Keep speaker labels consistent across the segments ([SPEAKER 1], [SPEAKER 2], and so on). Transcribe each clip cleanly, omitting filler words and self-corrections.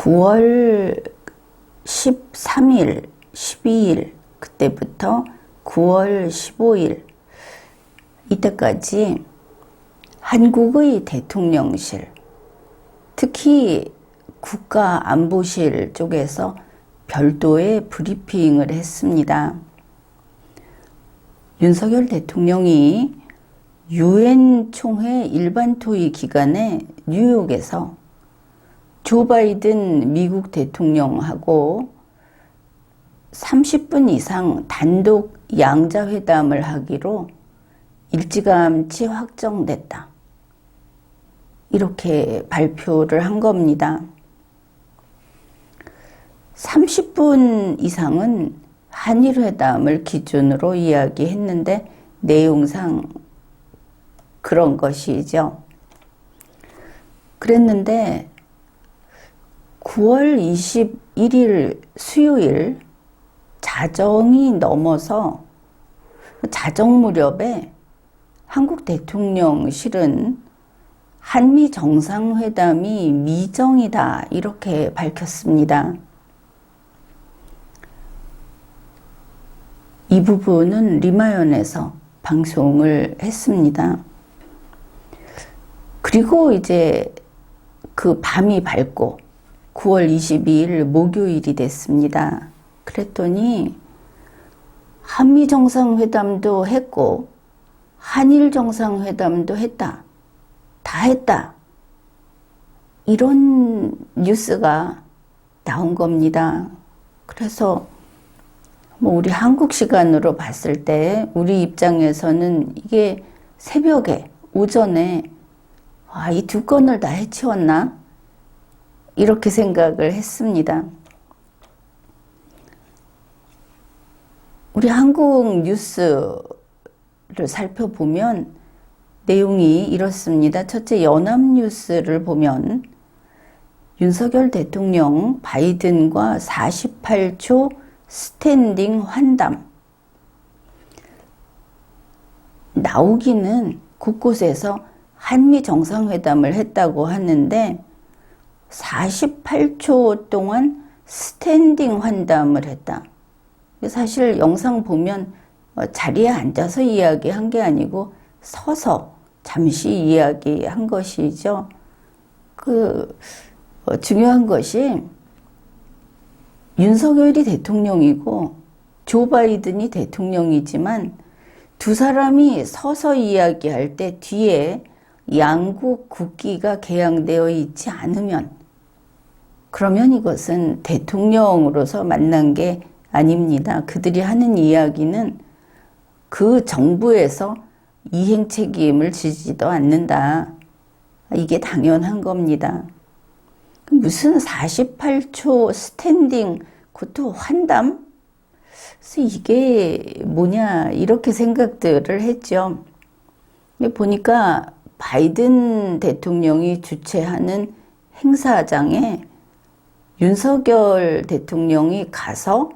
[SPEAKER 1] 9월 13일, 12일 그때부터 9월 15일 이때까지 한국의 대통령실, 특히 국가안보실 쪽에서 별도의 브리핑을 했습니다. 윤석열 대통령이 유엔 총회 일반 토의 기간에 뉴욕에서 조 바이든 미국 대통령하고 30분 이상 단독 양자회담을 하기로 일찌감치 확정됐다. 이렇게 발표를 한 겁니다. 30분 이상은 한일회담을 기준으로 이야기했는데 내용상 그런 것이죠. 그랬는데 9월 21일 수요일 자정이 넘어서 자정 무렵에 한국 대통령실은 한미 정상회담이 미정이다 이렇게 밝혔습니다. 이 부분은 리마연에서 방송을 했습니다. 그리고 이제 그 밤이 밝고 9월 22일 목요일이 됐습니다. 그랬더니 한미 정상회담도 했고 한일 정상회담도 했다. 다 했다. 이런 뉴스가 나온 겁니다. 그래서 우리 한국 시간으로 봤을 때 우리 입장에서는 이게 새벽에 오전에 이 두 건을 다 해치웠나? 이렇게 생각을 했습니다. 우리 한국 뉴스를 살펴보면 내용이 이렇습니다. 첫째, 연합뉴스를 보면 윤석열 대통령 바이든과 48초 스탠딩 환담. 나오기는 곳곳에서 한미 정상회담을 했다고 하는데 48초 동안 스탠딩 환담을 했다. 사실 영상 보면 자리에 앉아서 이야기한 게 아니고 서서 잠시 이야기한 것이죠. 중요한 것이 윤석열이 대통령이고 조 바이든이 대통령이지만 두 사람이 서서 이야기할 때 뒤에 양국 국기가 개양되어 있지 않으면 그러면 이것은 대통령으로서 만난 게 아닙니다. 그들이 하는 이야기는 그 정부에서 이행 책임을 지지도 않는다. 이게 당연한 겁니다. 무슨 48초 스탠딩, 그것도 환담? 그래서 이게 뭐냐 이렇게 생각들을 했죠. 보니까 바이든 대통령이 주최하는 행사장에 윤석열 대통령이 가서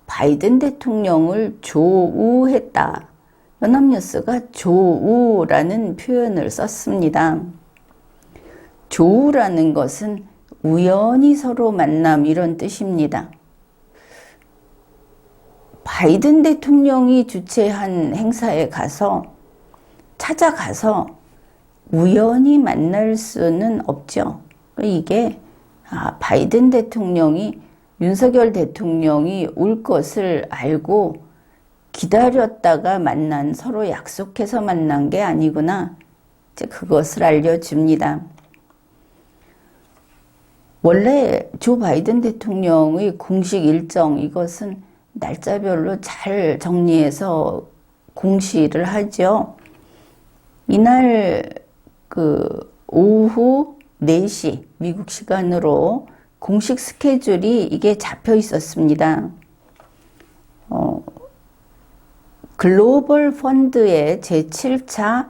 [SPEAKER 1] 바이든 대통령을 조우했다. 연합뉴스가 조우라는 표현을 썼습니다. 조우라는 것은 우연히 서로 만남 이런 뜻입니다. 바이든 대통령이 주최한 행사에 찾아가서 우연히 만날 수는 없죠. 이게 바이든 대통령이 윤석열 대통령이 올 것을 알고 기다렸다가 서로 약속해서 만난 게 아니구나. 이제 그것을 알려줍니다. 원래 조 바이든 대통령의 공식 일정, 이것은 날짜별로 잘 정리해서 공시를 하죠. 이날 오후 4시 미국 시간으로 공식 스케줄이 이게 잡혀 있었습니다. 글로벌 펀드의 제7차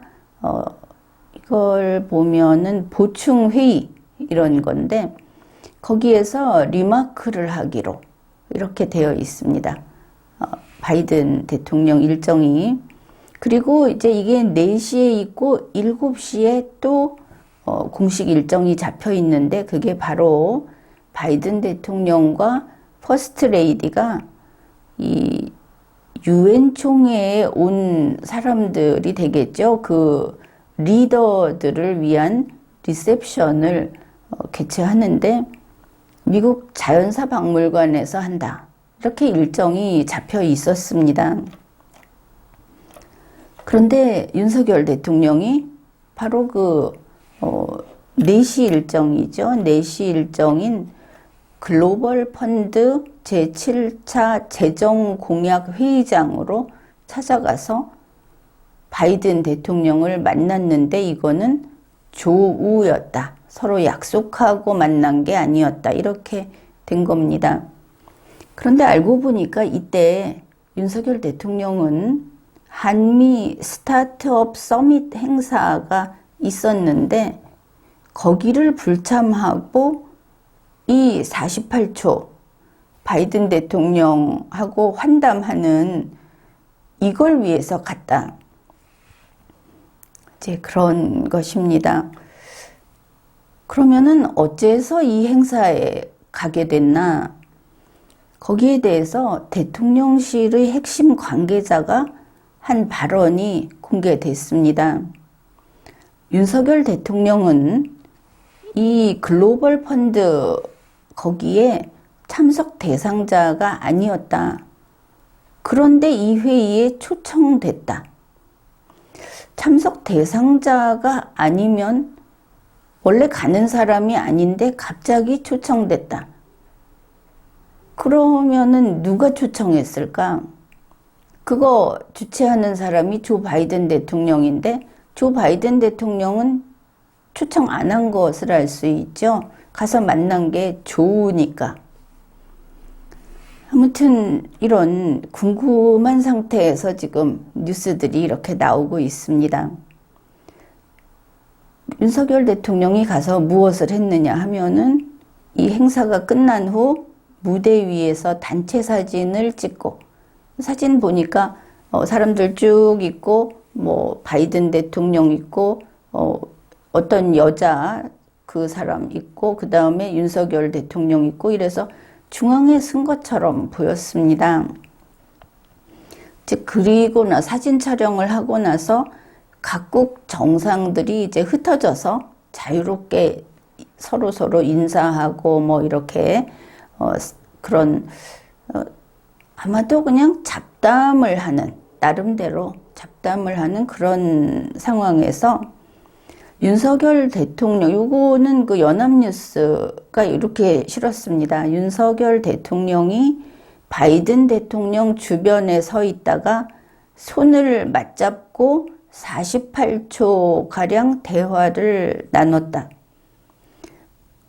[SPEAKER 1] 이걸 보면은 보충 회의 이런 건데 거기에서 리마크를 하기로 이렇게 되어 있습니다. 바이든 대통령 일정이. 그리고 이제 이게 4시에 있고 7시에 또 공식 일정이 잡혀 있는데 그게 바로 바이든 대통령과 퍼스트 레이디가 이 유엔 총회에 온 사람들이 되겠죠. 그 리더들을 위한 리셉션을 개최하는데 미국 자연사 박물관에서 한다. 이렇게 일정이 잡혀 있었습니다. 그런데 윤석열 대통령이 바로 그 4시 일정이죠. 4시 일정인 글로벌 펀드 제7차 재정 공약 회의장으로 찾아가서 바이든 대통령을 만났는데 이거는 조우였다. 서로 약속하고 만난 게 아니었다. 이렇게 된 겁니다. 그런데 알고 보니까 이때 윤석열 대통령은 한미 스타트업 서밋 행사가 있었는데 거기를 불참하고 이 48초 바이든 대통령하고 환담하는 이걸 위해서 갔다. 이제 그런 것입니다. 그러면은 어째서 이 행사에 가게 됐나? 거기에 대해서 대통령실의 핵심 관계자가 한 발언이 공개됐습니다. 윤석열 대통령은 이 글로벌 펀드 거기에 참석 대상자가 아니었다. 그런데 이 회의에 초청됐다. 참석 대상자가 아니면 원래 가는 사람이 아닌데 갑자기 초청됐다. 그러면은 누가 초청했을까? 그거 주최하는 사람이 조 바이든 대통령인데 조 바이든 대통령은 초청 안 한 것을 알 수 있죠. 가서 만난 게 조우니까. 아무튼 이런 궁금한 상태에서 지금 뉴스들이 이렇게 나오고 있습니다. 윤석열 대통령이 가서 무엇을 했느냐 하면은 이 행사가 끝난 후 무대 위에서 단체 사진을 찍고 사진 보니까 사람들 쭉 있고 뭐 바이든 대통령 있고 어떤 여자 그 사람 있고 그 다음에 윤석열 대통령 있고 이래서 중앙에 쓴 것처럼 보였습니다. 즉 그리고 사진 촬영을 하고 나서 각국 정상들이 이제 흩어져서 자유롭게 서로 인사하고 뭐 이렇게 그런 아마도 그냥 잡담을 하는 나름대로 잡담을 하는 그런 상황에서 윤석열 대통령, 요거는 그 연합뉴스가 이렇게 실었습니다. 윤석열 대통령이 바이든 대통령 주변에 서 있다가 손을 맞잡고 48초가량 대화를 나눴다.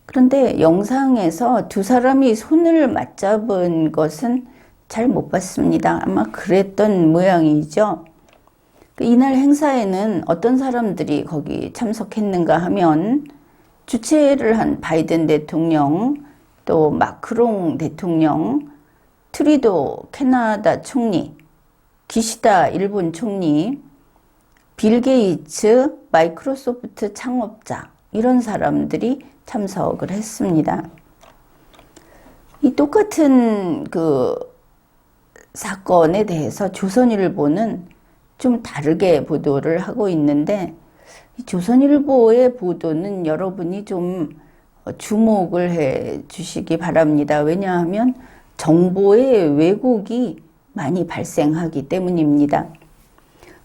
[SPEAKER 1] 그런데 영상에서 두 사람이 손을 맞잡은 것은 잘 못 봤습니다. 아마 그랬던 모양이죠. 이날 행사에는 어떤 사람들이 거기 참석했는가 하면 주최를 한 바이든 대통령, 또 마크롱 대통령, 트루도 캐나다 총리, 기시다 일본 총리, 빌 게이츠 마이크로소프트 창업자 이런 사람들이 참석을 했습니다. 이 똑같은 그 사건에 대해서 조선일보는 좀 다르게 보도를 하고 있는데 이 조선일보의 보도는 여러분이 좀 주목을 해 주시기 바랍니다. 왜냐하면 정보의 왜곡이 많이 발생하기 때문입니다.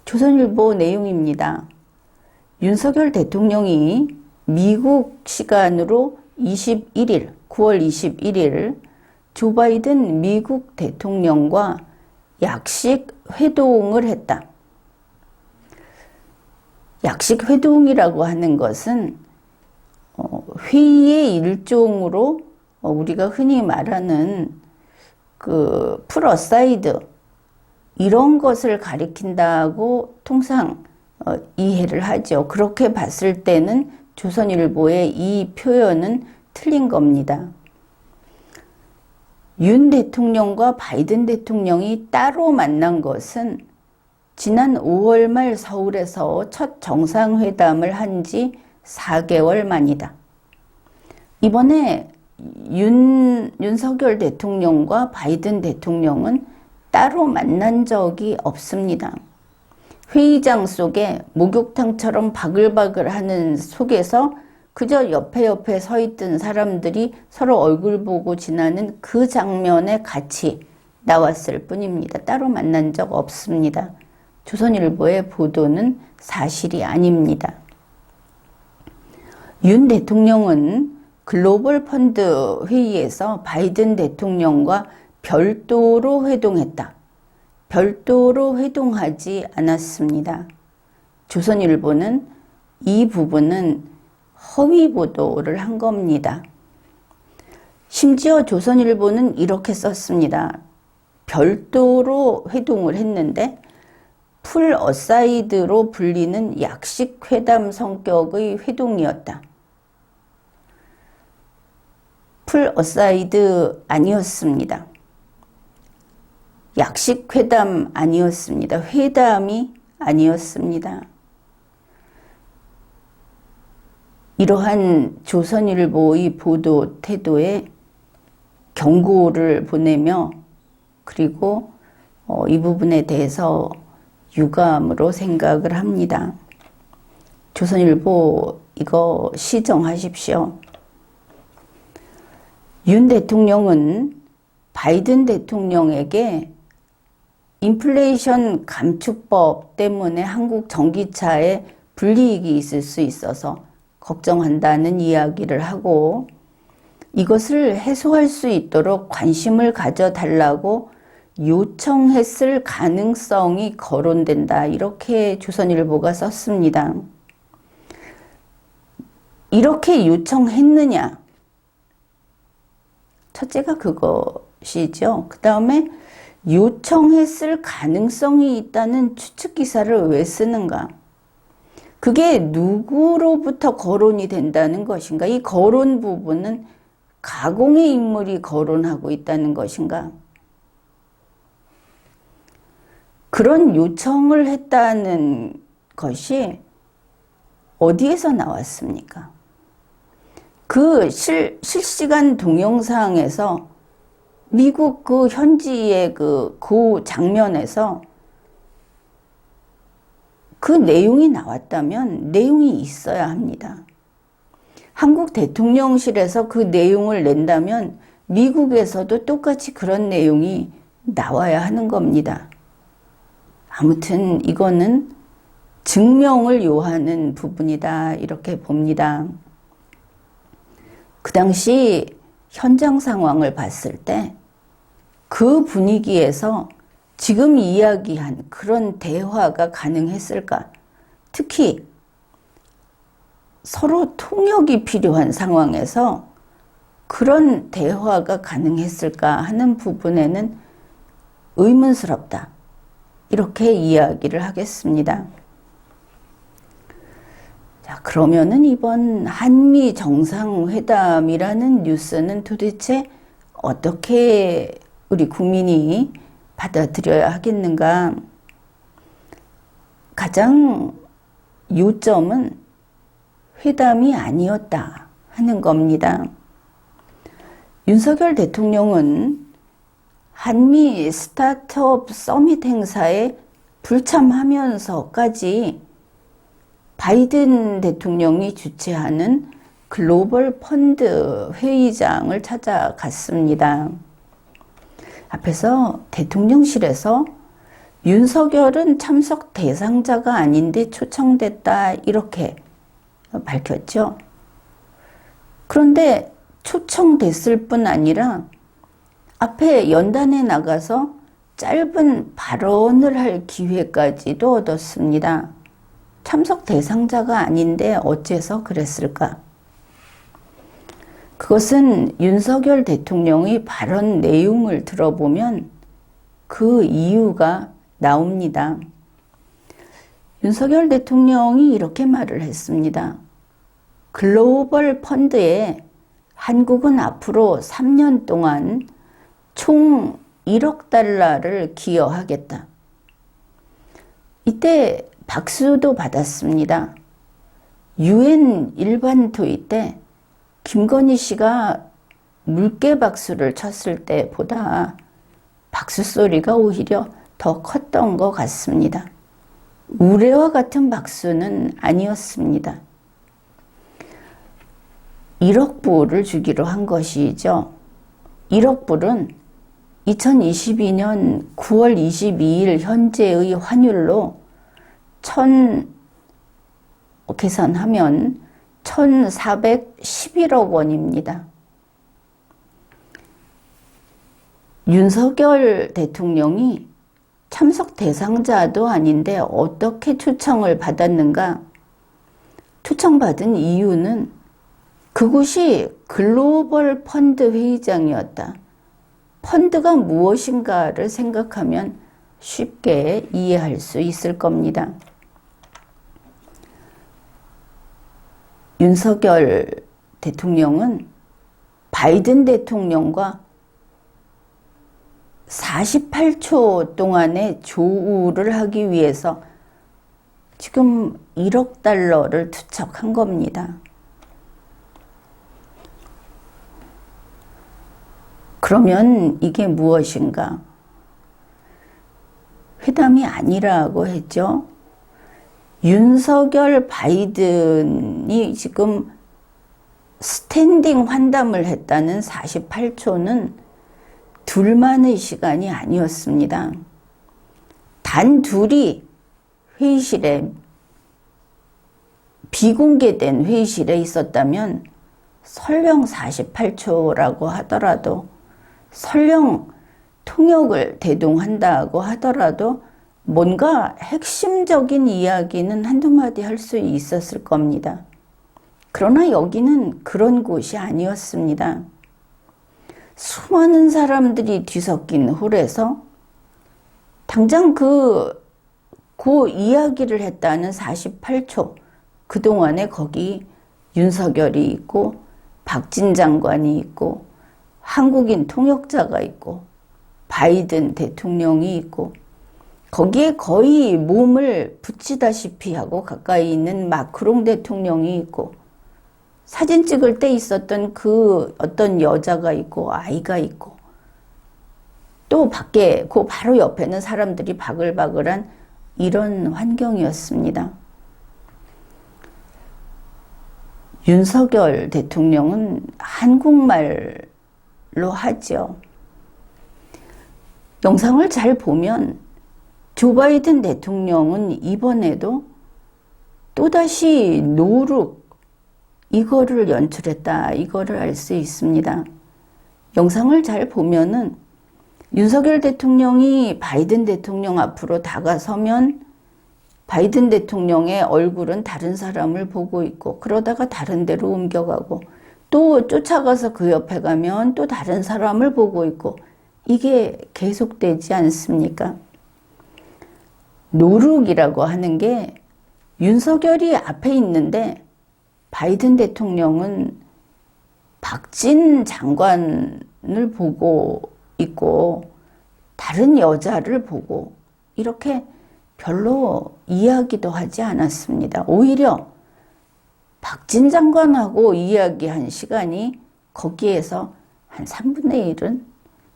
[SPEAKER 1] 조선일보 내용입니다. 윤석열 대통령이 미국 시간으로 21일, 9월 21일 조 바이든 미국 대통령과 약식 회동을 했다. 약식 회동이라고 하는 것은 회의의 일종으로 우리가 흔히 말하는 그 풀어사이드 이런 것을 가리킨다고 통상 이해를 하죠. 그렇게 봤을 때는 조선일보의 이 표현은 틀린 겁니다. 윤 대통령과 바이든 대통령이 따로 만난 것은 지난 5월 말 서울에서 첫 정상회담을 한 지 4개월 만이다. 이번에 윤석열 대통령과 바이든 대통령은 따로 만난 적이 없습니다. 회의장 속에 목욕탕처럼 바글바글 하는 속에서 그저 옆에 서 있던 사람들이 서로 얼굴 보고 지나는 그 장면에 같이 나왔을 뿐입니다. 따로 만난 적 없습니다. 조선일보의 보도는 사실이 아닙니다. 윤 대통령은 글로벌 펀드 회의에서 바이든 대통령과 별도로 회동했다. 별도로 회동하지 않았습니다. 조선일보는 이 부분은 허위 보도를 한 겁니다. 심지어 조선일보는 이렇게 썼습니다. 별도로 회동을 했는데 풀 어사이드로 불리는 약식 회담 성격의 회동이었다. 풀 어사이드 아니었습니다. 약식 회담 아니었습니다. 회담이 아니었습니다. 이러한 조선일보의 보도 태도에 경고를 보내며 그리고 이 부분에 대해서 유감으로 생각을 합니다. 조선일보 이거 시정하십시오. 윤 대통령은 바이든 대통령에게 인플레이션 감축법 때문에 한국 전기차에 불이익이 있을 수 있어서 걱정한다는 이야기를 하고 이것을 해소할 수 있도록 관심을 가져달라고 요청했을 가능성이 거론된다. 이렇게 조선일보가 썼습니다. 이렇게 요청했느냐? 첫째가 그것이죠. 그 다음에 요청했을 가능성이 있다는 추측 기사를 왜 쓰는가? 그게 누구로부터 거론이 된다는 것인가? 이 거론 부분은 가공의 인물이 거론하고 있다는 것인가? 그런 요청을 했다는 것이 어디에서 나왔습니까? 그 실시간 동영상에서 미국 그 현지의 그 장면에서 그 내용이 나왔다면 내용이 있어야 합니다. 한국 대통령실에서 그 내용을 낸다면 미국에서도 똑같이 그런 내용이 나와야 하는 겁니다. 아무튼 이거는 증명을 요하는 부분이다 이렇게 봅니다. 그 당시 현장 상황을 봤을 때 그 분위기에서 지금 이야기한 그런 대화가 가능했을까? 특히 서로 통역이 필요한 상황에서 그런 대화가 가능했을까 하는 부분에는 의문스럽다. 이렇게 이야기를 하겠습니다. 자, 그러면은 이번 한미 정상회담이라는 뉴스는 도대체 어떻게 우리 국민이 받아들여야 하겠는가? 가장 요점은 회담이 아니었다 하는 겁니다. 윤석열 대통령은 한미 스타트업 서밋 행사에 불참하면서까지 바이든 대통령이 주최하는 글로벌 펀드 회의장을 찾아갔습니다. 앞에서 대통령실에서 윤석열은 참석 대상자가 아닌데 초청됐다 이렇게 밝혔죠. 그런데 초청됐을 뿐 아니라 앞에 연단에 나가서 짧은 발언을 할 기회까지도 얻었습니다. 참석 대상자가 아닌데 어째서 그랬을까? 그것은 윤석열 대통령의 발언 내용을 들어보면 그 이유가 나옵니다. 윤석열 대통령이 이렇게 말을 했습니다. 글로벌 펀드에 한국은 앞으로 3년 동안 총 1억 달러를 기여하겠다. 이때 박수도 받았습니다. UN 일반 토의 때 김건희 씨가 물개 박수를 쳤을 때보다 박수 소리가 오히려 더 컸던 것 같습니다. 우레와 같은 박수는 아니었습니다. 1억 불을 주기로 한 것이죠. 1억 불은 2022년 9월 22일 현재의 환율로 계산하면 1,411억 원입니다. 윤석열 대통령이 참석 대상자도 아닌데 어떻게 초청을 받았는가? 초청받은 이유는 그곳이 글로벌 펀드 회의장이었다. 펀드가 무엇인가를 생각하면 쉽게 이해할 수 있을 겁니다. 윤석열 대통령은 바이든 대통령과 48초 동안의 조우를 하기 위해서 지금 1억 달러를 투척한 겁니다. 그러면 이게 무엇인가? 회담이 아니라고 했죠. 윤석열 바이든이 지금 스탠딩 환담을 했다는 48초는 둘만의 시간이 아니었습니다. 단 둘이 회의실에, 비공개된 회의실에 있었다면 설령 48초라고 하더라도, 설령 통역을 대동한다고 하더라도 뭔가 핵심적인 이야기는 한두 마디 할 수 있었을 겁니다. 그러나 여기는 그런 곳이 아니었습니다. 수많은 사람들이 뒤섞인 홀에서 당장 그 이야기를 했다는 48초, 그동안에 거기 윤석열이 있고 박진 장관이 있고 한국인 통역자가 있고 바이든 대통령이 있고 거기에 거의 몸을 붙이다시피 하고 가까이 있는 마크롱 대통령이 있고 사진 찍을 때 있었던 그 어떤 여자가 있고 아이가 있고 또 밖에 그 바로 옆에는 사람들이 바글바글한 이런 환경이었습니다. 윤석열 대통령은 한국말로 하죠. 영상을 잘 보면 조 바이든 대통령은 이번에도 또다시 노룩, 이거를 연출했다, 이거를 알 수 있습니다. 영상을 잘 보면은 윤석열 대통령이 바이든 대통령 앞으로 다가서면 바이든 대통령의 얼굴은 다른 사람을 보고 있고 그러다가 다른 데로 옮겨가고 또 쫓아가서 그 옆에 가면 또 다른 사람을 보고 있고 이게 계속되지 않습니까? 노룩이라고 하는 게 윤석열이 앞에 있는데 바이든 대통령은 박진 장관을 보고 있고 다른 여자를 보고 이렇게 별로 이야기도 하지 않았습니다. 오히려 박진 장관하고 이야기한 시간이 거기에서 한 3분의 1은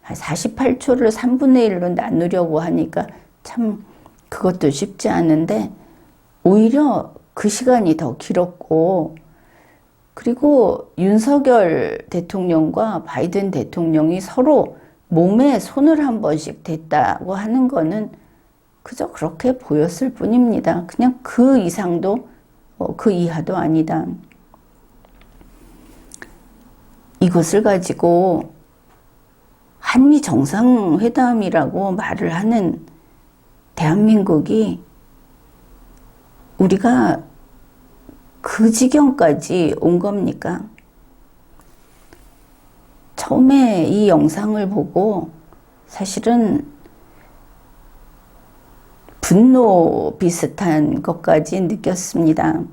[SPEAKER 1] 한 48초를 3분의 1로 나누려고 하니까 참 그것도 쉽지 않은데 오히려 그 시간이 더 길었고 그리고 윤석열 대통령과 바이든 대통령이 서로 몸에 손을 한 번씩 댔다고 하는 거는 그저 그렇게 보였을 뿐입니다. 그냥 그 이상도 그 이하도 아니다. 이것을 가지고 한미 정상회담이라고 말을 하는 대한민국이 우리가 그 지경까지 온 겁니까? 처음에 이 영상을 보고 사실은 분노 비슷한 것까지 느꼈습니다.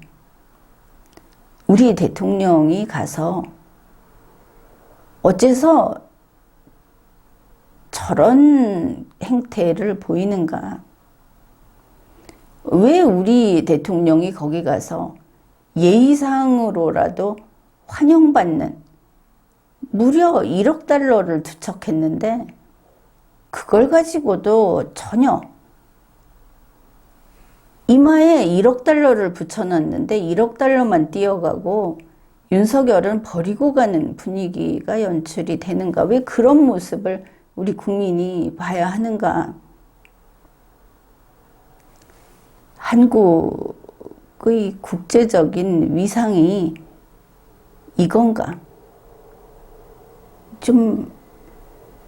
[SPEAKER 1] 우리 대통령이 가서 어째서 저런 행태를 보이는가? 왜 우리 대통령이 거기 가서 예의상으로라도 환영받는 무려 1억 달러를 투척했는데 그걸 가지고도 전혀 이마에 1억 달러를 붙여놨는데 1억 달러만 띄어가고 윤석열은 버리고 가는 분위기가 연출이 되는가? 왜 그런 모습을 우리 국민이 봐야 하는가? 한국의 국제적인 위상이 이건가? 좀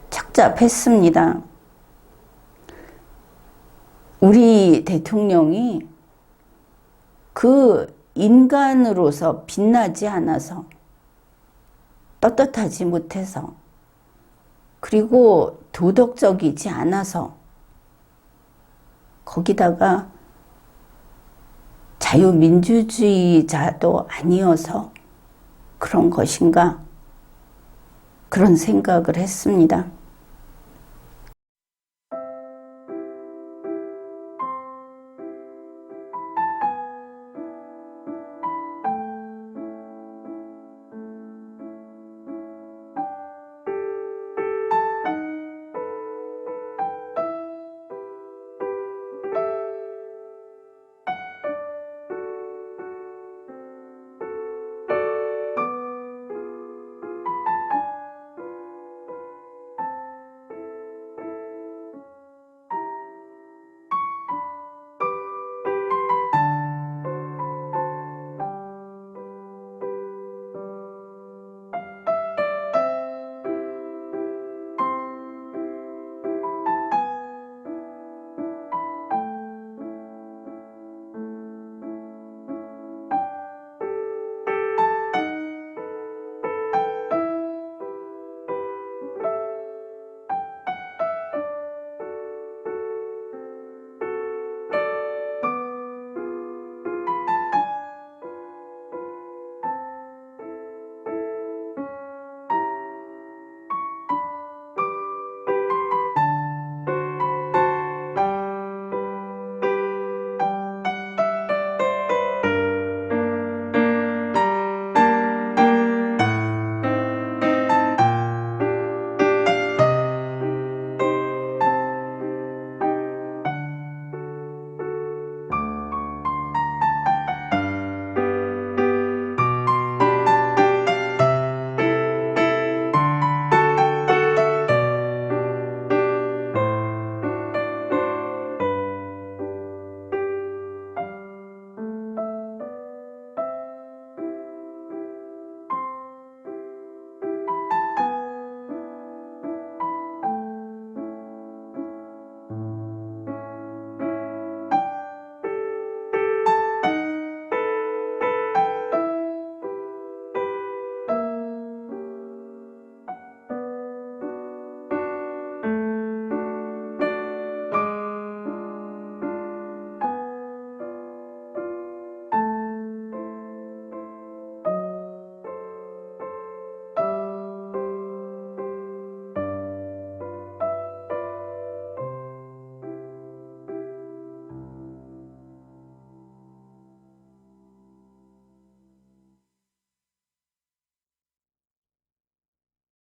[SPEAKER 1] 착잡했습니다. 우리 대통령이 그 인간으로서 빛나지 않아서, 떳떳하지 못해서, 그리고 도덕적이지 않아서, 거기다가 자유민주주의자도 아니어서 그런 것인가? 그런 생각을 했습니다.